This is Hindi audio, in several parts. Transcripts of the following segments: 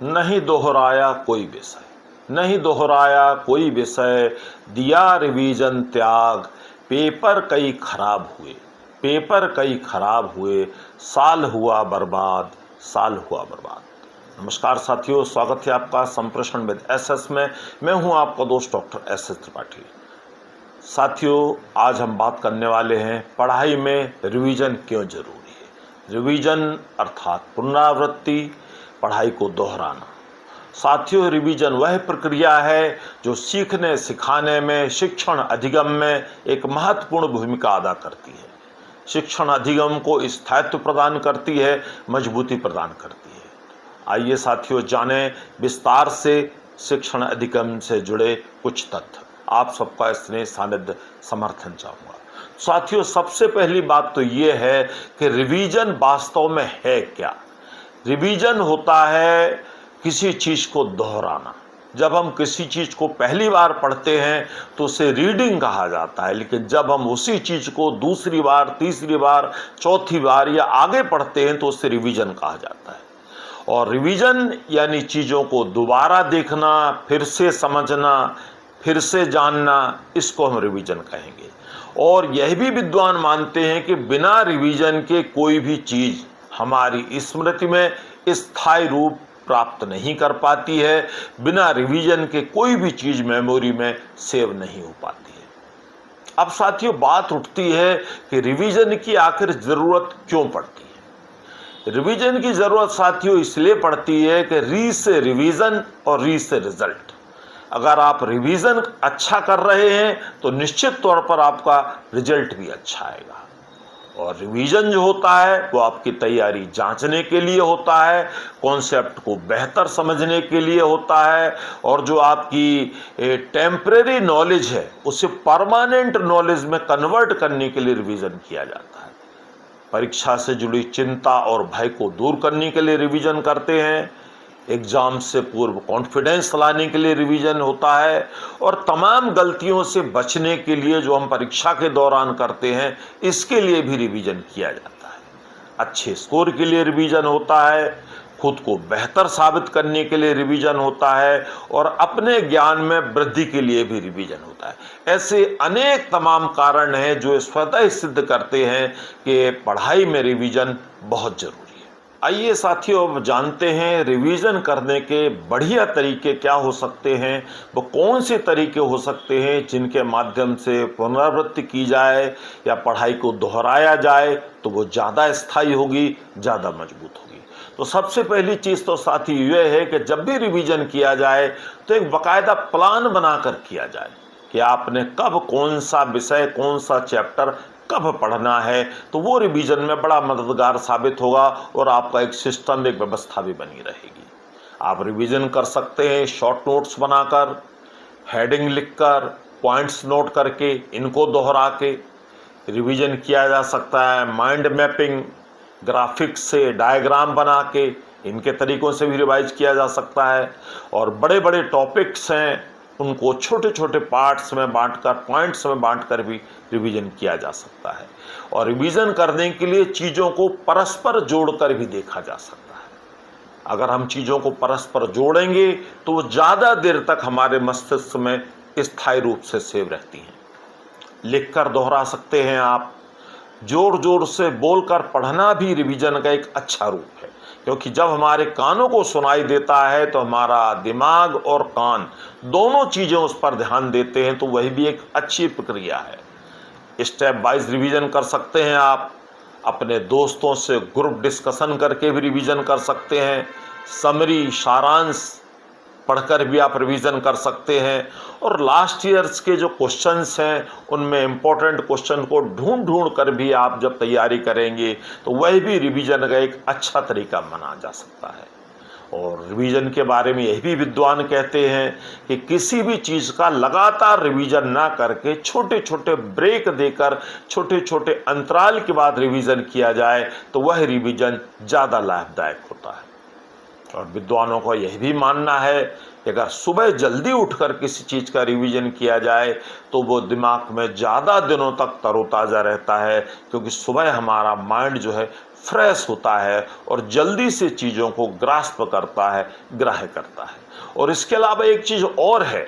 नहीं दोहराया कोई विषय, नहीं दोहराया कोई विषय, दिया रिवीजन त्याग, पेपर कई खराब हुए, पेपर कई खराब हुए, साल हुआ बर्बाद, साल हुआ बर्बाद। नमस्कार साथियों, स्वागत है आपका संप्रेषण विद एसएस में। मैं हूं आपका दोस्त डॉक्टर एसएस त्रिपाठी। साथियों, आज हम बात करने वाले हैं पढ़ाई में रिवीजन क्यों जरूरी है। रिवीजन अर्थात पुनरावृत्ति, पढ़ाई को दोहराना। साथियों, रिवीजन वह प्रक्रिया है जो सीखने सिखाने में, शिक्षण अधिगम में एक महत्वपूर्ण भूमिका अदा करती है। शिक्षण अधिगम को स्थायित्व प्रदान करती है, मजबूती प्रदान करती है। आइए साथियों, जानें विस्तार से शिक्षण अधिगम से जुड़े कुछ तथ्य। आप सबका स्नेह सानिध्य समर्थन चाहूँगा। साथियों, सबसे पहली बात तो ये है कि रिवीजन वास्तव में है क्या। रिवीजन होता है किसी चीज़ को दोहराना। जब हम किसी चीज़ को पहली बार पढ़ते हैं तो उसे रीडिंग कहा जाता है, लेकिन जब हम उसी चीज़ को दूसरी बार, तीसरी बार, चौथी बार या आगे पढ़ते हैं तो उसे रिवीजन कहा जाता है। और रिवीजन यानी चीज़ों को दोबारा देखना, फिर से समझना, फिर से जानना, इसको हम रिवीजन कहेंगे। और यह भी विद्वान मानते हैं कि बिना रिवीजन के कोई भी चीज़ हमारी स्मृति में स्थायी रूप प्राप्त नहीं कर पाती है। बिना रिवीजन के कोई भी चीज़ मेमोरी में सेव नहीं हो पाती है। अब साथियों, बात उठती है कि रिवीजन की आखिर ज़रूरत क्यों पड़ती है। रिवीजन की ज़रूरत साथियों इसलिए पड़ती है कि री से रिवीजन और री से रिजल्ट। अगर आप रिवीजन अच्छा कर रहे हैं तो निश्चित तौर पर आपका रिजल्ट भी अच्छा आएगा। और रिवीजन जो होता है वो आपकी तैयारी जांचने के लिए होता है, कॉन्सेप्ट को बेहतर समझने के लिए होता है, और जो आपकी टेम्परेरी नॉलेज है उसे परमानेंट नॉलेज में कन्वर्ट करने के लिए रिवीजन किया जाता है। परीक्षा से जुड़ी चिंता और भय को दूर करने के लिए रिवीजन करते हैं। एग्जाम से पूर्व कॉन्फिडेंस लाने के लिए रिवीजन होता है। और तमाम गलतियों से बचने के लिए जो हम परीक्षा के दौरान करते हैं, इसके लिए भी रिवीजन किया जाता है। अच्छे स्कोर के लिए रिवीजन होता है, खुद को बेहतर साबित करने के लिए रिवीजन होता है, और अपने ज्ञान में वृद्धि के लिए भी रिवीजन होता है। ऐसे अनेक तमाम कारण हैं जो स्वतः सिद्ध करते हैं कि पढ़ाई में रिवीजन बहुत जरूरी है। आइए साथियों, अब जानते हैं रिवीजन करने के बढ़िया तरीके क्या हो सकते हैं। वो कौन से तरीके हो सकते हैं जिनके माध्यम से पुनरावृत्ति की जाए या पढ़ाई को दोहराया जाए तो वो ज़्यादा स्थायी होगी, ज़्यादा मजबूत होगी। तो सबसे पहली चीज़ तो साथी ये है कि जब भी रिवीजन किया जाए तो एक बाकायदा प्लान बनाकर किया जाए कि आपने कब कौन सा विषय, कौन सा चैप्टर कब पढ़ना है। तो वो रिवीजन में बड़ा मददगार साबित होगा और आपका एक सिस्टम, एक व्यवस्था भी बनी रहेगी। आप रिवीजन कर सकते हैं शॉर्ट नोट्स बनाकर, हेडिंग लिखकर, पॉइंट्स नोट करके, इनको दोहरा के रिवीजन किया जा सकता है। माइंड मैपिंग, ग्राफिक्स से डायग्राम बना के, इनके तरीक़ों से भी रिवाइज किया जा सकता है। और बड़े बड़े टॉपिक्स हैं उनको छोटे छोटे पार्ट्स में बांटकर, पॉइंट्स में बांटकर भी रिवीजन किया जा सकता है। और रिवीजन करने के लिए चीज़ों को परस्पर जोड़कर भी देखा जा सकता है। अगर हम चीज़ों को परस्पर जोड़ेंगे तो वो ज़्यादा देर तक हमारे मस्तिष्क में स्थायी रूप से सेव रहती हैं। लिखकर दोहरा सकते हैं आप। जोर जोर से बोलकर पढ़ना भी रिवीजन का एक अच्छा रूप है, क्योंकि जब हमारे कानों को सुनाई देता है तो हमारा दिमाग और कान दोनों चीज़ें उस पर ध्यान देते हैं, तो वही भी एक अच्छी प्रक्रिया है। स्टेप वाइज रिवीजन कर सकते हैं आप। अपने दोस्तों से ग्रुप डिस्कशन करके भी रिवीजन कर सकते हैं। समरी, सारांश पढ़कर भी आप रिवीजन कर सकते हैं। और लास्ट ईयर्स के जो क्वेश्चंस हैं उनमें इम्पोर्टेंट क्वेश्चन को ढूंढ कर भी आप जब तैयारी करेंगे तो वह भी रिवीजन का एक अच्छा तरीका माना जा सकता है। और रिवीजन के बारे में यही भी विद्वान कहते हैं कि किसी भी चीज़ का लगातार रिवीजन ना करके छोटे छोटे ब्रेक देकर, छोटे छोटे अंतराल के बाद रिवीजन किया जाए तो वह रिवीजन ज़्यादा लाभदायक होता है। और विद्वानों का यह भी मानना है कि अगर सुबह जल्दी उठकर किसी चीज़ का रिवीजन किया जाए तो वो दिमाग में ज़्यादा दिनों तक तरोताज़ा रहता है, क्योंकि सुबह हमारा माइंड जो है फ्रेश होता है और जल्दी से चीज़ों को ग्रास्प करता है, ग्राह्य करता है। और इसके अलावा एक चीज़ और है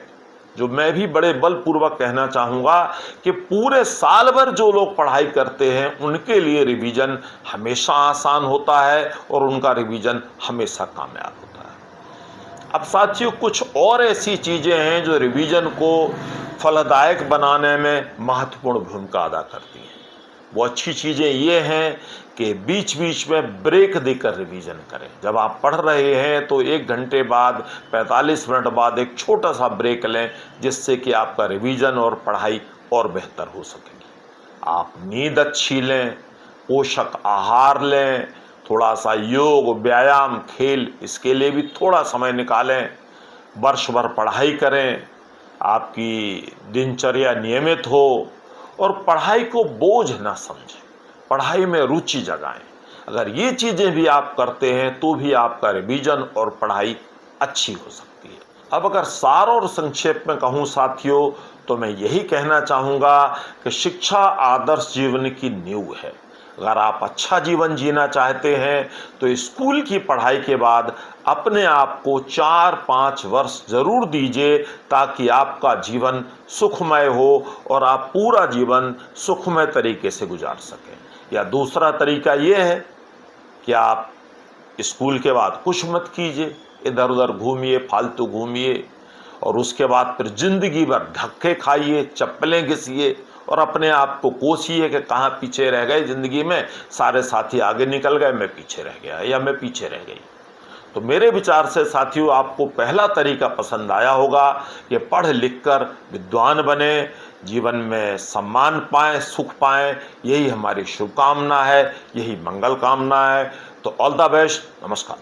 जो मैं भी बड़े बलपूर्वक कहना चाहूँगा कि पूरे साल भर जो लोग पढ़ाई करते हैं उनके लिए रिवीजन हमेशा आसान होता है और उनका रिवीजन हमेशा कामयाब होता है। अब साथियों, कुछ और ऐसी चीज़ें हैं जो रिवीजन को फलदायक बनाने में महत्वपूर्ण भूमिका अदा करती हैं। वो अच्छी चीज़ें ये हैं कि बीच बीच में ब्रेक देकर रिवीजन करें। जब आप पढ़ रहे हैं तो 1 घंटे बाद, 45 मिनट बाद एक छोटा सा ब्रेक लें, जिससे कि आपका रिवीजन और पढ़ाई और बेहतर हो सकेगी। आप नींद अच्छी लें, पोषक आहार लें, थोड़ा सा योग, व्यायाम, खेल, इसके लिए भी थोड़ा समय निकालें। वर्ष भर पढ़ाई करें, आपकी दिनचर्या नियमित हो और पढ़ाई को बोझ ना समझें, पढ़ाई में रुचि जगाएं। अगर ये चीज़ें भी आप करते हैं तो भी आपका रिवीजन और पढ़ाई अच्छी हो सकती है। अब अगर सार और संक्षेप में कहूँ साथियों, तो मैं यही कहना चाहूँगा कि शिक्षा आदर्श जीवन की नींव है। अगर आप अच्छा जीवन जीना चाहते हैं तो स्कूल की पढ़ाई के बाद अपने आप को 4-5 वर्ष ज़रूर दीजिए, ताकि आपका जीवन सुखमय हो और आप पूरा जीवन सुखमय तरीके से गुजार सकें। या दूसरा तरीका ये है कि आप स्कूल के बाद कुछ मत कीजिए, इधर उधर घूमिए, फालतू घूमिए और उसके बाद फिर ज़िंदगी भर धक्के खाइए, चप्पलें घिसिए और अपने आप को कोसिए कि कहाँ पीछे रह गए ज़िंदगी में, सारे साथी आगे निकल गए, मैं पीछे रह गया या मैं पीछे रह गई। तो मेरे विचार से साथियों, आपको पहला तरीका पसंद आया होगा कि पढ़ लिख कर विद्वान बने, जीवन में सम्मान पाएं, सुख पाएं। यही हमारी शुभकामना है, यही मंगल कामना है। तो ऑल द बेस्ट। नमस्कार।